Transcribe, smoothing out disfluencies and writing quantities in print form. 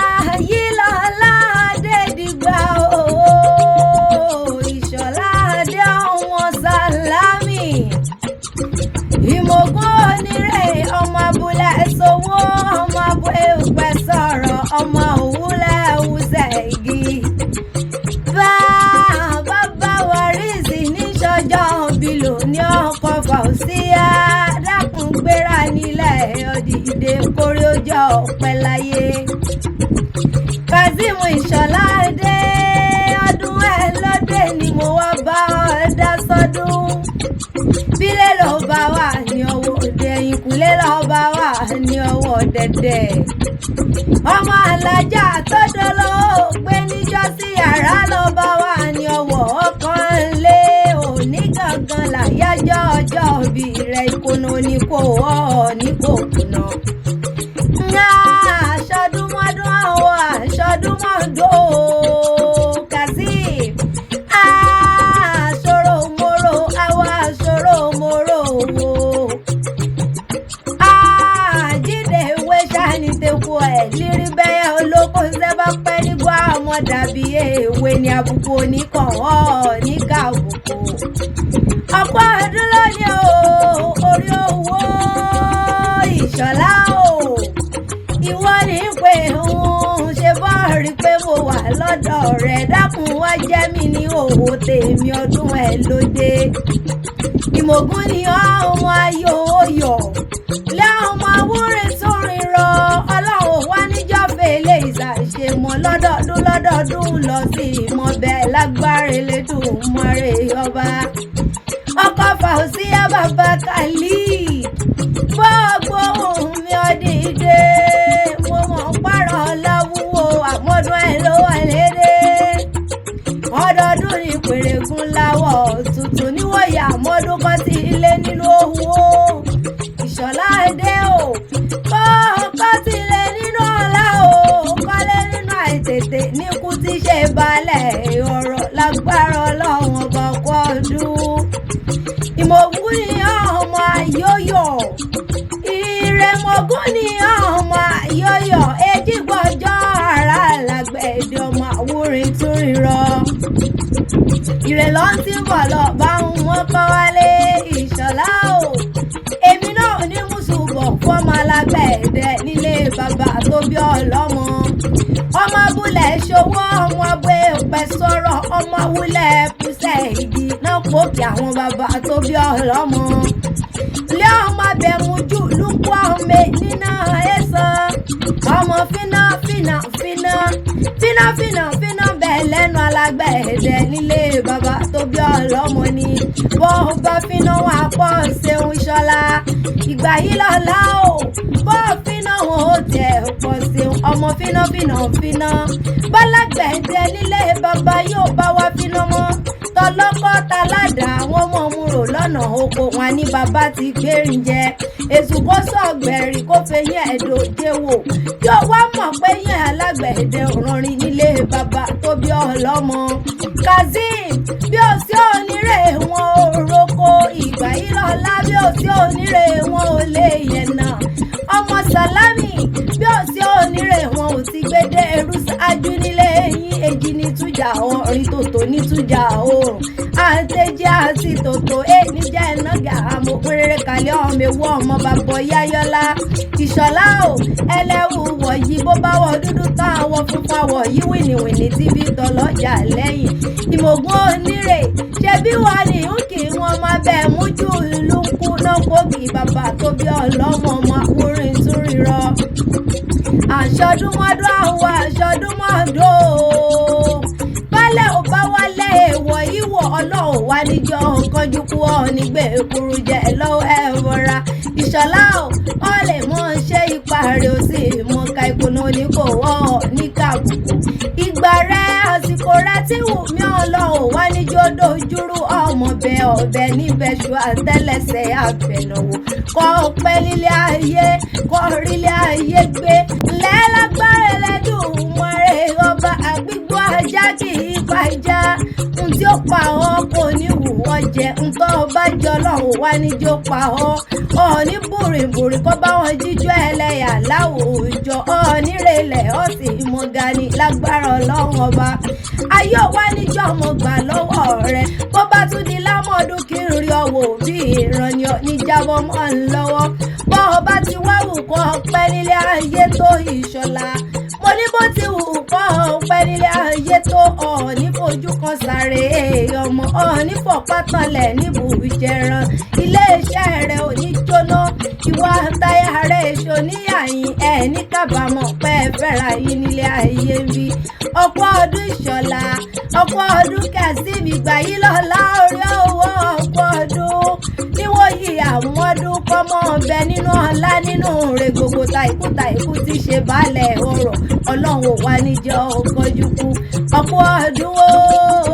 Igbayilola Adédìgbà o, Ìṣọ̀lá Adé ọmọ Salami, Imogun onírè ọmọ abúlé sowó, ọmọ abúlé òpẹ sọ̀rọ̀, ọmọ òwúlẹ̀ òwúsẹ̀ igi. Bàbá Warisi ní sọ́jọ́ bílò ní ọkọ̀ Fausia, dákun gbéra nílẹ̀ òdìdè kórè ọjọ́ ọ̀pẹ láyé. Kazeem Ìṣọ̀lá Adé ọdún ẹ̀ lóde ni mo wá bá ọ dá sọ́dún. Bílé ló bá wà ní ọwọ́ òde, ìkúlé ló bá wà ní ọwọ́ dẹ̀dẹ̀. Ọmọ alájà tó dolóògbé níjọ́sí yàrá ló bá wà ní ọwọ́ ọkàn lé. Òní gangan làyájọ́ ọjọ́ òbí rẹ̀, ìkùnà ní kò wọ́ ní kò kùnà. Aṣọdúnmọ́dún àwọn aṣọdúnmọ́dún Kazeem. Aṣòro mòrò àwọn aṣòro mòrò wo. Àjíǹde ìwé ṣáni teku ẹ̀ lírí bẹ́yẹ olóko ṣẹ́bá pẹ́ nígbà ọmọ dàbí èwe ní àbùkù oníkànwọ́ níkà àbùkù. Ọ̀pọ̀ ọdún lónìí o, orí owó Ìṣọ̀lá o. Ìwọ ní pé òun ṣe bọ́ rí pé mo wà lọ́dọ̀ rẹ̀, dákun wá jẹ́ mi ní òwò tèmi ọdún ẹ̀ lóde. Imogun ni ọmọ ayò oyọ̀ lẹ́ọ̀mọ awúrin tó rìn rọ, ọlọ́run wá níjọ́ fèlè ìṣàṣemọ̀ lọ́dọọdún lọ sí ìmọ̀ bẹ́ẹ̀ lágbára Elédùmarè ọba. Ọkọ̀ Fausia bàbá Kàlí gbogbo ohun mi ọdíde, mo mọ̀ pààrọ̀ láwúwo àmọ́dún ẹ̀ ló wà lédè. Ọdọọdún ní pèrègùn láwọ̀ tuntun níwòyà àmọ́dún kan sí ilé nínú owó. Ìṣọ̀lá Adé o, kọ́ sí ilé nínú ọ̀la o, kọ́lé nínú àìtètè níkú tí ṣe balẹ̀ ọ̀rọ̀ lágbára ọlọ́run ọba kọ́ ọdún. Imogun ni ọmọ ayóyọ̀, Ìrèmọ̀gún ni ọmọ ayóyọ̀, Èjìgbọ́jọ́ ara làgbẹ̀dẹ ọmọ àwúrin tún rírọ. Ìrèlọ́ ti ń bọ̀ lọ bá wọn kọ́ wálé. Ìṣọ̀lá o, èmi náà ní mùsùlùmọ̀ fọ́mọ alágbẹ̀dẹ nílé bàbá tó bí ọlọ́mọ. Ọmọ abúlé ṣòwò, ọmọ abúlé òpẹ sọ̀rọ̀, ọmọ awúlẹ̀ pùsẹ̀ igi náà pòkè àwọn bàbá tó bí ọlọ́mọ. Ilé ọmọ abẹ̀mú jù ló ń kó ọmọ nínà ẹ̀sán. Ọmọ fínà bẹ́ẹ̀ lẹ́nu alágbẹ̀dẹ nílé bàbá tó bí ọlọ́mọ ni. Bó bá fínà wọn àpọ̀ ṣeun Ìṣọ̀lá Ìgbàyílọ́lá o, bó fínà wọn ó tẹ̀ pọ̀ ṣeun ọmọ fínà. Bálágbẹ̀dẹ nílé bàbá yóò bá wá fínà mọ́. Tọlọ́kọ́ taládà àwọn ọmọ múrò lọ́nà oko wọn ní bàbá ti gbérin jẹ. Èṣù kó sọ̀gbẹ̀rì kó fẹ̀yìn ẹ̀dọ̀jẹ̀ wò, yóò wá mọ̀ pé yẹn alágbẹ̀dẹ òrànrin nílé bàbá tó bí ọlọ́mọ. Kazeem bí ó sí onírè wọn ò roko, Ìgbàyílọ́lá bí ó sí onírè wọn ò lè yẹ̀nà. Ọmọ Salami bí ó sí onírè wọn ò ti gbédé ẹrú ṣáájú nílé yín. Èjì ní tújà orin tòtò ní tújà oòrùn, àtẹ̀jẹ́ àti tòtò níjà ẹ̀nàgà àmọ́ péré kalẹ̀ ọmọ ewu ọmọ bàbọ̀ Yáyọ́lá. Ìṣọ̀lá o, ẹlẹ́wù wọ̀nyí bó bá wọ dúdú tán àwọ̀ funfun àwọ̀ yí wìnìwìnì tí bí tọlọ́jà lẹ́yìn. Imogun onírè ṣebí wà ní kí wọ́n má bẹ́ẹ̀ mójú ìlú ń kú náà kókì bàbá tó bí ọlọ́mọ ọmọ àwúrin tún rírọ. Àṣọdúnmọ́dún àwọn aṣọdúnmọ́dún bálẹ̀ ò bá wálé èèwọ̀ ìwọ̀ ọlọ́run wá níjọ́ kánjú kú ọ nígbè kúrú jẹ lọ́wọ́ ẹ̀ rọra. Ìṣọ̀lá o, ọ lè mọ ṣe ipa rẹ̀ ó sì mọ ka ìkùnà ní kò wọ́ ní kàbùkù. Ìgbà rẹ̀ àsìkò rẹ̀ tí wù mí ọlọ́run wá níjọ́ dojúrú ọmọ bẹ ọ̀bẹ níbẹ̀ ṣù àtẹ́lẹsẹ̀ àbẹ̀nàwò. Kọ́ pẹ́ lílé ayé, kọ́ rílé ayé gbé. Lẹ́lágbára Ẹlẹ́dùmarè ọba àgbígbó ajá kì í pàjá. Ntí ó pa ọ́ kò ní wùwọ́ jẹ, ntọ́ bá jọ lọ́hùn wá níjó pa ọ́. Ọ̀ọ́ni bùrìbùrì kó bá wọn jíjọ́ ẹlẹ́yà láwùjọ. Ọ̀ọ́ni relẹ̀ ó sì mọ gani lágbára ọlọ́run ọba ayé wa níjọ́ mo gbà lọ́wọ́ rẹ̀ bó bá tún di lámọ̀ọ́dún kí n rí ọwọ́ bí ìrànyàn níjàbọ̀ mọ́ ń lọ́wọ́ bó ọba ti wá wù kọ́ pẹ́ nílé ayé tó Ìṣọ̀lá mo ní bó ti wù kọ́ pẹ́ nílé ayé tó ọ̀ọ́ni fojú kan sáré ọmọ ọ̀ọ́ni fọ̀pátánlẹ̀ níbùjẹran iléeṣẹ́ rẹ̀ ò ní jóná ìwà táyà rẹ̀ èso níyàyín ẹ̀ ní kábàámọ̀ pẹ́ fẹ́ra yín nílé ayé ń bí ọ̀pọ̀ ọdún Ìṣọ̀lá ọ̀pọ̀ ọdún Kazeem Igbayilola orí owó ọ̀pọ̀ ọdún níwòyí àwọn ọdún kọ́mọ ọbẹ̀ nínú ọlá nínú rẹ̀ gbogbo tàìkú ti ṣe balẹ̀ ọ̀rọ̀ ọlọ́run ò wá níjọ́ ọkọ̀jú kú ọ̀pọ̀ ọdún o.